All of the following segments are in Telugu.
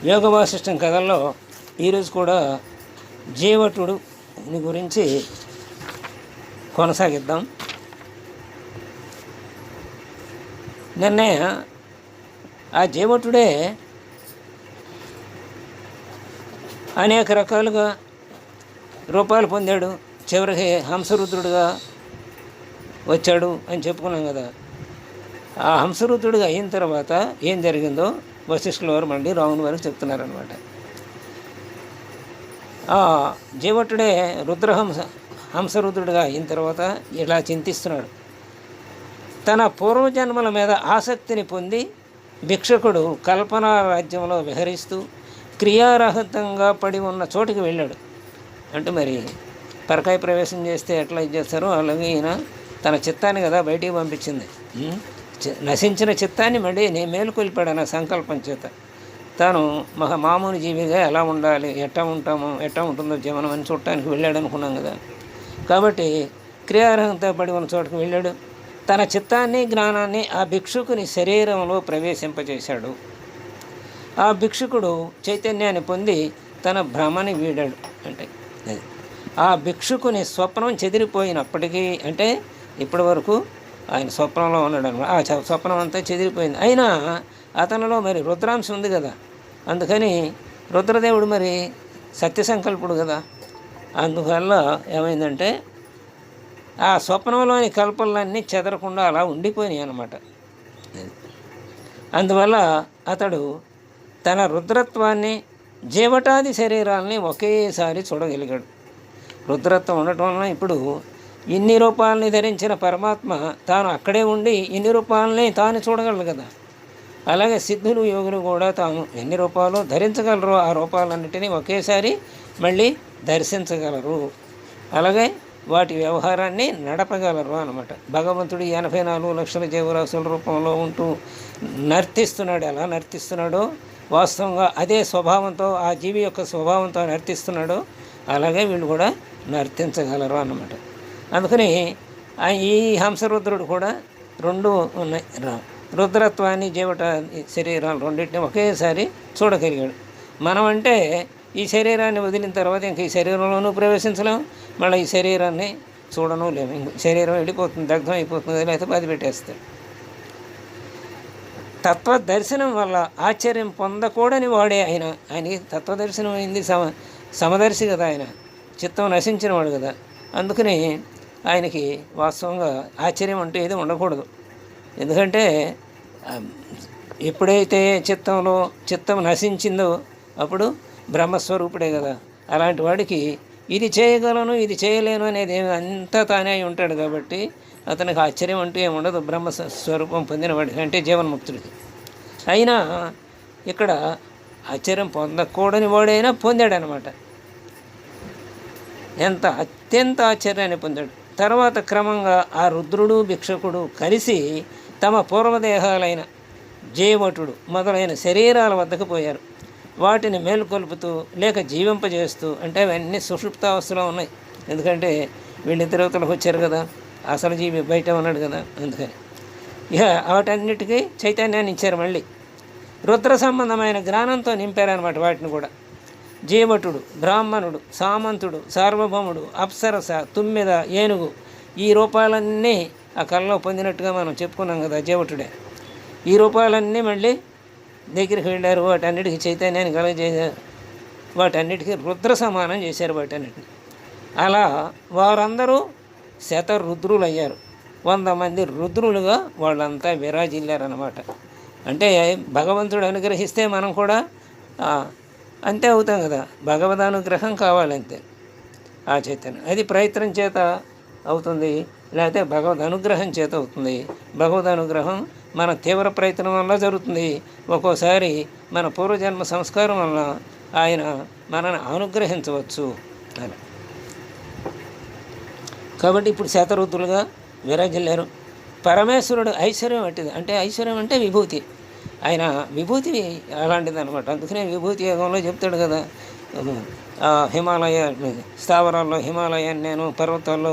యోగ వాసిష్టం కథల్లో ఈరోజు కూడా జీవటుడు గురించి కొనసాగిద్దాం. నిన్నే ఆ జీవటుడే అనేక రకాలుగా రూపాలు పొందాడు. చివరికి హంసరుద్రుడుగా వచ్చాడు అని చెప్పుకున్నాం కదా. ఆ హంసరుద్రుడిగా అయిన తర్వాత ఏం జరిగిందో వశిష్ఠుల వారు మళ్ళీ రాముని వారికి చెప్తున్నారనమాట. ఆ జీవటుడే హంసరుద్రుడిగా అయిన తర్వాత ఇలా చింతిస్తున్నాడు. తన పూర్వజన్మల మీద ఆసక్తిని పొంది భిక్షకుడు కల్పనా రాజ్యంలో విహరిస్తూ క్రియారహితంగా పడి ఉన్న చోటికి వెళ్ళాడు. అంటే మరి పరకాయ ప్రవేశం చేస్తే ఎట్లా చేస్తారో అలాగే ఈయన తన చిత్తాన్ని కదా బయటికి పంపించింది. నశించిన చిత్తాన్ని మళ్ళీ నేను మేలుకొల్పాడు అన్న సంకల్పం చేత. తాను మామూలు జీవిగా ఎలా ఉండాలి, ఎట్టా ఉంటుందో జీవనం అని చూడటానికి వెళ్ళాడు అనుకున్నాం కదా. కాబట్టి క్రియారహితంతో పడి ఉన్న చోటుకు వెళ్ళాడు. తన చిత్తాన్ని జ్ఞానాన్ని ఆ భిక్షుకుని శరీరంలో ప్రవేశింపజేశాడు. ఆ భిక్షుకుడు చైతన్యాన్ని పొంది తన భ్రమని వీడాడు. అంటే ఆ భిక్షుకుని స్వప్నం చెదిరిపోయినప్పటికీ, అంటే ఇప్పటి వరకు ఆయన స్వప్నంలో ఉన్నాడు అనమాట. ఆ స్వప్నం అంతా చెదిరిపోయింది. అయినా అతనిలో మరి రుద్రాంశం ఉంది కదా. అందుకని రుద్రదేవుడు మరి సత్య సంకల్పుడు కదా. అందువల్ల ఏమైందంటే ఆ స్వప్నంలోని కల్పనలన్నీ చెదరకుండా అలా ఉండిపోయినాయి అన్నమాట. అందువల్ల అతడు తన రుద్రత్వాన్ని జీవటాది శరీరాలని ఒకేసారి చూడగలిగాడు. రుద్రత్వం ఉండటం వలన ఇప్పుడు ఇన్ని రూపాలని ధరించిన పరమాత్మ తాను అక్కడే ఉండి ఇన్ని రూపాలని తాను చూడగలరు కదా. అలాగే సిద్ధులు యోగులు కూడా తాము ఎన్ని రూపాలు ధరించగలరో ఆ రూపాలన్నిటినీ ఒకేసారి మళ్ళీ దర్శించగలరు. అలాగే వాటి వ్యవహారాన్ని నడపగలరు అన్నమాట. భగవంతుడు 84 లక్షల జీవరాశుల రూపంలో ఉంటూ నర్తిస్తున్నాడు. ఎలా నర్తిస్తున్నాడో వాస్తవంగా అదే స్వభావంతో, ఆ జీవి యొక్క స్వభావంతో నర్తిస్తున్నాడో అలాగే వీళ్ళు కూడా నర్తించగలరు అన్నమాట. అందుకని ఈ హంసరుద్రుడు కూడా రెండు ఉన్నాయి. రుద్రత్వాన్ని జీవట శరీరాలు రెండింటిని ఒకేసారి చూడగలిగాడు. మనం అంటే ఈ శరీరాన్ని వదిలిన తర్వాత ఇంక ఈ శరీరంలోనూ ప్రవేశించలేము, మళ్ళీ ఈ శరీరాన్ని చూడను లేము. శరీరం వెళ్ళిపోతుంది, దగ్ధం అయిపోతుంది, లేకపోతే బాధ పెట్టేస్తాడు. తత్వదర్శనం వల్ల ఆశ్చర్యం పొందకూడని వాడే ఆయనకి తత్వదర్శనం అయింది. సమదర్శి కదా, ఆయన చిత్తం నశించిన వాడు కదా. అందుకని ఆయనకి వాస్తవంగా ఆశ్చర్యం అంటే ఏది ఉండకూడదు. ఎందుకంటే ఎప్పుడైతే చిత్తం నశించిందో అప్పుడు బ్రహ్మస్వరూపుడే కదా. అలాంటి వాడికి ఇది చేయగలను ఇది చేయలేను అనేది అంతా తానే అయి ఉంటాడు. కాబట్టి అతనికి ఆశ్చర్యం అంటూ ఏమి ఉండదు బ్రహ్మస్వరూపం పొందిన వాడికి, అంటే జీవన్ముక్తుడికి. అయినా ఇక్కడ ఆశ్చర్యం పొందకూడని వాడైనా పొందాడనమాట. అత్యంత ఆశ్చర్యాన్ని పొందాడు. తర్వాత క్రమంగా ఆ రుద్రుడు భిక్షకుడు కలిసి తమ పూర్వదేహాలైన జీవటుడు మొదలైన శరీరాల వద్దకు పోయారు. వాటిని మేలుకొల్పుతూ లేక జీవింపజేస్తూ, అంటే అవన్నీ సుషుప్తావస్థలో ఉన్నాయి. ఎందుకంటే వీళ్ళిద్దరవతలకు వచ్చారు కదా, అసలు జీవి బయట ఉన్నాడు కదా. అందుకని ఇక వాటన్నిటికీ చైతన్యాన్ని ఇచ్చారు. మళ్ళీ రుద్ర సంబంధమైన జ్ఞానంతో నింపారనమాట వాటిని కూడా. జీవటుడు, బ్రాహ్మణుడు, సామంతుడు, సార్వభౌముడు, అప్సరస, తుమ్మెద, ఏనుగు ఈ రూపాలన్నీ ఆ కళలో పొందినట్టుగా మనం చెప్పుకున్నాం కదా. జీవటుడే ఈ రూపాలన్నీ మళ్ళీ దగ్గరికి వెళ్ళారు. వాటన్నిటికీ చైతన్యాన్ని కలగజేశారు. వాటన్నిటికీ రుద్ర సమానం చేశారు వాటన్నిటిని. అలా వారందరూ శతరుద్రులు అయ్యారు. 100 మంది రుద్రులుగా వాళ్ళంతా విరాజిల్లారన్నమాట. అంటే భగవంతుడు అనుగ్రహిస్తే మనం కూడా అంతే అవుతాం కదా. భగవద్ అనుగ్రహం కావాలంతే. ఆ చైతన్యం అది ప్రయత్నం చేత అవుతుంది, లేకపోతే భగవద్ అనుగ్రహం చేత అవుతుంది. భగవద్ అనుగ్రహం మన తీవ్ర ప్రయత్నం వల్ల జరుగుతుంది. ఒక్కోసారి మన పూర్వజన్మ సంస్కారం వల్ల ఆయన మనల్ని అనుగ్రహించవచ్చు అని. కాబట్టి ఇప్పుడు శతరుద్రులుగా విరాజిల్లారు. పరమేశ్వరుడు ఐశ్వర్యం అట్టిది. అంటే ఐశ్వర్యం అంటే విభూతి. ఆయన విభూతి అలాంటిది అనమాట. అందుకనే విభూతి యోగంలో చెప్తాడు కదా, హిమాలయ స్థావరాల్లో హిమాలయాన్ని నేను, పర్వతాల్లో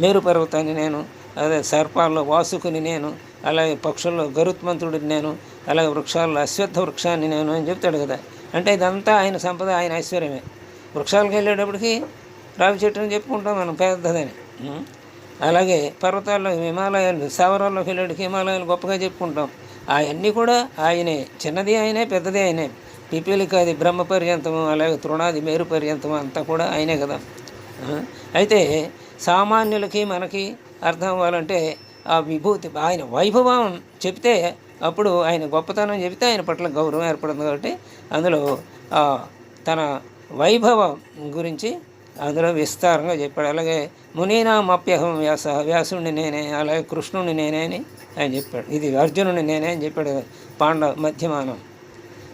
మేరు పర్వతాన్ని నేను, అదే సర్పాల్లో వాసుకుని నేను, అలాగే పక్షుల్లో గరుత్మంతుడిని నేను, అలాగే వృక్షాల్లో అశ్వత్థ వృక్షాన్ని నేను అని చెప్తాడు కదా. అంటే ఇదంతా ఆయన సంపద, ఆయన ఐశ్వర్యమే. వృక్షాలకు వెళ్ళేటప్పటికి రావి చెట్టుని చెప్పుకుంటాం మనం పెద్దదని. అలాగే పర్వతాల్లో హిమాలయాలు, స్థావరాల్లోకి వెళ్ళేటికి హిమాలయాలు గొప్పగా చెప్పుకుంటాం. అవన్నీ కూడా ఆయనే. చిన్నది ఆయనే, పెద్దది ఆయనే. పిపీలికాది బ్రహ్మ పర్యంతము, అలాగే తృణాది మేరు పర్యంతము అంతా కూడా ఆయనే కదా. అయితే సామాన్యులకి మనకి అర్థం అవ్వాలంటే ఆ విభూతి, ఆయన వైభవం చెప్తే అప్పుడు ఆయన గొప్పతనం చెబితే ఆయన పట్ల గౌరవం ఏర్పడుతుంది. కాబట్టి అందులో తన వైభవం గురించి అందులో విస్తారంగా చెప్పాడు. అలాగే మునీనామప్యహం వ్యాసుడిని నేనే, అలాగే కృష్ణుడిని నేనే అని ఆయన చెప్పాడు. ఇది అర్జునుడిని నేనే అని చెప్పాడు.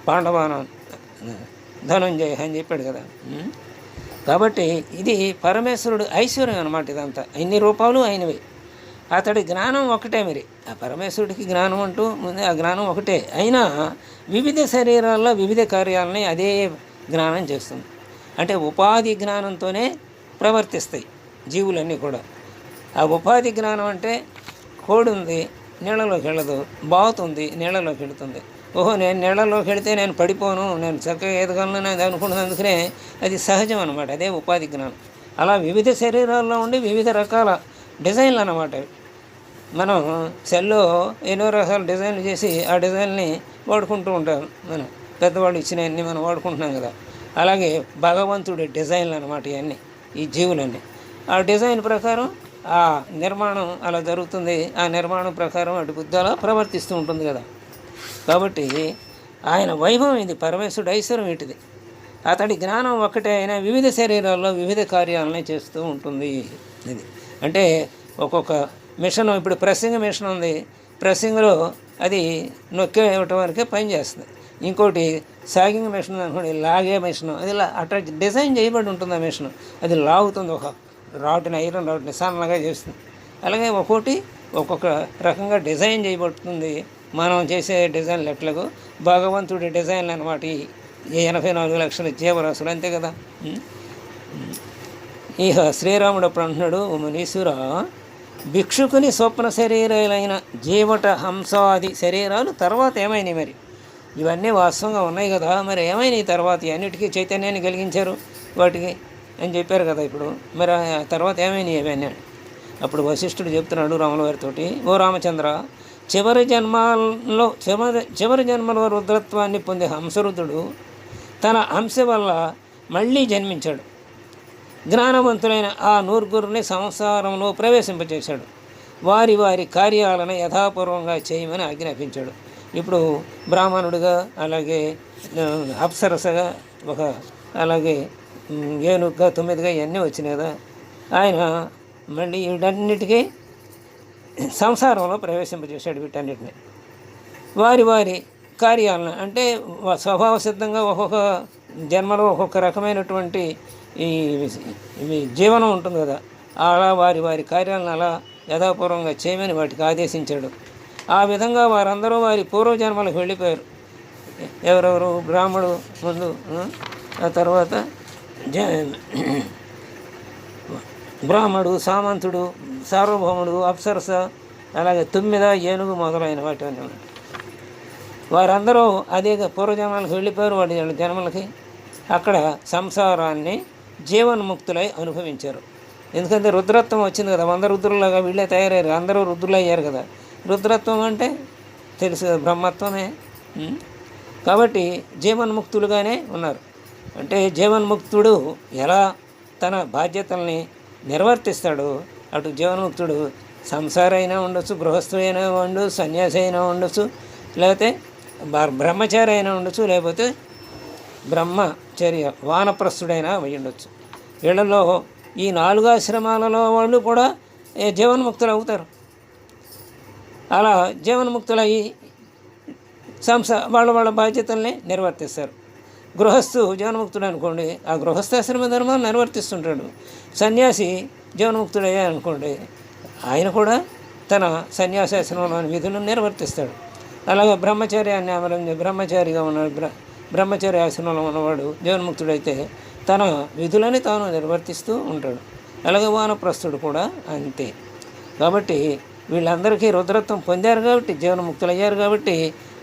పాండవానం ధనుంజయ అని చెప్పాడు కదా. కాబట్టి ఇది పరమేశ్వరుడు ఐశ్వర్యం అన్నమాట. ఇదంతా ఇన్ని రూపాలు ఆయనవి. అతడి జ్ఞానం ఒకటే. మరి ఆ పరమేశ్వరుడికి జ్ఞానం అంటూ ముందే ఆ జ్ఞానం ఒకటే. అయినా వివిధ శరీరాల్లో వివిధ కార్యాలని అదే జ్ఞానం చేస్తుంది. అంటే ఉపాధి జ్ఞానంతోనే ప్రవర్తిస్తాయి జీవులన్నీ కూడా. ఆ ఉపాధి జ్ఞానం అంటే కోడి ఉంది, నీళ్ళలోకి వెళ్ళదు, బాగుతుంది, నీళ్ళలోకి వెళుతుంది. ఓహో, నేను నీళ్ళలోకి వెళితే నేను పడిపోను, నేను చక్కగా ఎదగలను అది అనుకుంటుంది. అందుకనే అది సహజం అనమాట. అదే ఉపాధి జ్ఞానం. అలా వివిధ శరీరాల్లో ఉండి వివిధ రకాల డిజైన్లు అన్నమాట. మనం సెల్లో ఎన్నో రకాల డిజైన్లు చేసి ఆ డిజైన్ని వాడుకుంటూ ఉంటాం. మనం పెద్దవాళ్ళు ఇచ్చినవన్నీ మనం వాడుకుంటున్నాం కదా. అలాగే భగవంతుడి డిజైన్లు అన్నమాట ఇవన్నీ, ఈ జీవులన్నీ. ఆ డిజైన్ ప్రకారం ఆ నిర్మాణం అలా జరుగుతుంది. ఆ నిర్మాణం ప్రకారం అటు బుద్ధి అలా ప్రవర్తిస్తూ ఉంటుంది కదా. కాబట్టి ఆయన వైభవం ఇది, పరమేశ్వరుడు ఐశ్వర్యం ఇటుది. అతడి జ్ఞానం ఒక్కటే అయినా వివిధ శరీరాల్లో వివిధ కార్యాలని చేస్తూ ఉంటుంది. ఇది అంటే ఒక్కొక్క మిషన్, ఇప్పుడు ప్రెస్సింగ్ మిషన్ ఉంది, ప్రెస్సింగ్లో అది నొక్కే ఇవ్వటం వరకే పని చేస్తుంది. ఇంకోటి సాగింగ్ మిషన్ అనుకోండి, లాగే మిషన్, అది అట్లా డిజైన్ చేయబడి ఉంటుంది. ఆ మిషన్ అది లాగుతుంది, ఒక రాడ్ని, ఐరన్ రాడ్ని సన్నగా చేస్తుంది. అలాగే ఒక్కొక్క రకంగా డిజైన్ చేయబడుతుంది. మనం చేసే డిజైన్లు ఎట్లాగో భగవంతుడి డిజైన్లు అనమాట ఈ 84 లక్షల జీవరాశులు, అంతే కదా. ఇక శ్రీరాముడు అప్పుడు అంటున్నాడు, మునీశ్వర, భిక్షుకుని స్వప్న శరీరాలైన జీవట హంసాది శరీరాలు తర్వాత ఏమైనాయి? మరి ఇవన్నీ వాస్తవంగా ఉన్నాయి కదా, మరి ఏమైనాయి తర్వాత? అన్నిటికీ చైతన్యాన్ని కలిగించారు వాటికి అని చెప్పారు కదా. ఇప్పుడు మరి ఆ తర్వాత ఏమైనాయి అవన్నీ? అప్పుడు వశిష్ఠుడు చెప్తున్నాడు రాముల వారితోటి, ఓ రామచంద్ర, చివరి జన్మలో రుద్రత్వాన్ని పొందే హంసరుద్రుడు తన హంస వల్ల మళ్ళీ జన్మించాడు. జ్ఞానవంతులైన ఆ నూరుగురిని సంసారంలో ప్రవేశింపచేశాడు. వారి కార్యాలను యథాపూర్వంగా చేయమని ఆజ్ఞాపించాడు. ఇప్పుడు బ్రాహ్మణుడిగా, అలాగే అప్సరసగా, అలాగే ఏనుగుగా, 9గా ఇవన్నీ వచ్చినాయి కదా. ఆయన మళ్ళీ వీటన్నిటికీ సంసారంలో ప్రవేశింపజేశాడు. వీటన్నిటిని వారి కార్యాలను, అంటే స్వభావ సిద్ధంగా ఒక్కొక్క జన్మలో ఒక్కొక్క రకమైనటువంటి ఈ జీవనం ఉంటుంది కదా. అలా వారి కార్యాలను అలా యథాపూర్వంగా చేయమని వాటికి ఆదేశించాడు. ఆ విధంగా వారందరూ వారి పూర్వజన్మలకు వెళ్ళిపోయారు. ఎవరెవరు? బ్రాహ్మడు ముందు, ఆ తర్వాత బ్రాహ్మడు, సామంతుడు, సార్వభౌముడు, అప్సరస, అలాగే 9 ఏనుగు మొదలైన వాటి వారందరూ అదే పూర్వజన్మలకు వెళ్ళిపోయారు. వాటి జన్మలకి అక్కడ సంసారాన్ని జీవన్ముక్తులై అనుభవించారు. ఎందుకంటే రుద్రత్వం వచ్చింది కదా. 100 రుద్రులాగా వీళ్ళే తయారయ్యారు, అందరూ రుద్రులు అయ్యారు కదా. రుద్రత్వం అంటే తెలుసు కదా, బ్రహ్మత్వమే. కాబట్టి జీవన్ముక్తులుగానే ఉన్నారు. అంటే జీవన్ముక్తుడు ఎలా తన బాధ్యతల్ని నిర్వర్తిస్తాడు, అటు జీవన్ముక్తుడు సంసారి అయినా ఉండొచ్చు, గృహస్థుడైనా ఉండొచ్చు, సన్యాసి అయినా ఉండొచ్చు, లేకపోతే బ్రహ్మచారి అయినా ఉండొచ్చు, లేకపోతే బ్రహ్మచర్య వానప్రస్థుడైనా అయి ఉండొచ్చు. వీళ్ళలో ఈ 4 ఆశ్రమాలలో వాళ్ళు కూడా జీవన్ముక్తులు అవుతారు. అలా జీవన్ముక్తులయ్యి వాళ్ళ బాధ్యతల్ని నిర్వర్తిస్తారు. గృహస్థు జీవన్ముక్తుడు అనుకోండి, ఆ గృహస్థాశ్రమ ధర్మాలు నిర్వర్తిస్తుంటాడు. సన్యాసి జీవన్ముక్తుడయ్యా అనుకోండి, ఆయన కూడా తన సన్యాసాశ్రమంలోని విధులను నిర్వర్తిస్తాడు. అలాగే బ్రహ్మచారిగా ఉన్నాడు, బ్రహ్మచారి ఆశ్రమంలో ఉన్నవాడు జీవన్ముక్తుడైతే తన విధులని తాను నిర్వర్తిస్తూ ఉంటాడు. అలాగే వానప్రస్థుడు కూడా అంతే. కాబట్టి వీళ్ళందరికీ రుద్రత్వం పొందారు కాబట్టి, జీవనముక్తులయ్యారు కాబట్టి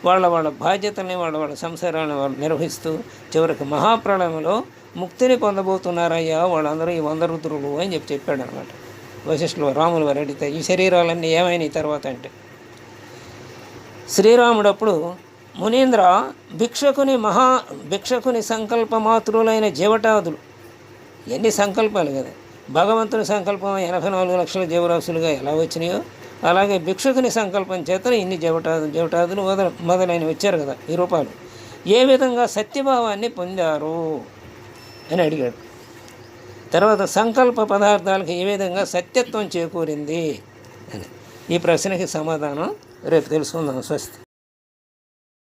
వాళ్ళ బాధ్యతల్ని వాళ్ళ సంసారాన్ని వాళ్ళు నిర్వహిస్తూ చివరికి మహాప్రళయంలో ముక్తిని పొందబోతున్నారయ్యా వాళ్ళందరూ ఈ 100 రుద్రులు అని చెప్పాడు అనమాట. వశిష్ఠులు రాములు వారు అడిగితే ఈ శరీరాలన్నీ ఏమైనాయి తర్వాత అంటే, శ్రీరాముడు అప్పుడు మునీంద్ర, భిక్షకుని సంకల్పమాతృలైన జీవటాదులు, ఎన్ని సంకల్పాలు కదా, భగవంతుని సంకల్పం 84 లక్షల జీవరాశులుగా ఎలా వచ్చినాయో అలాగే భిక్షకుని సంకల్పం చేత ఇన్ని జీవటాదులు మొదలైనవి వచ్చారు కదా ఈ రూపాలు, ఏ విధంగా సత్యభావాన్ని పొందారు అని అడిగాడు. తర్వాత సంకల్ప పదార్థాలకు ఏ విధంగా సత్యత్వం చేకూరింది అని. ఈ ప్రశ్నకి సమాధానం రేపు తెలుసుకుందాం. స్వస్తి.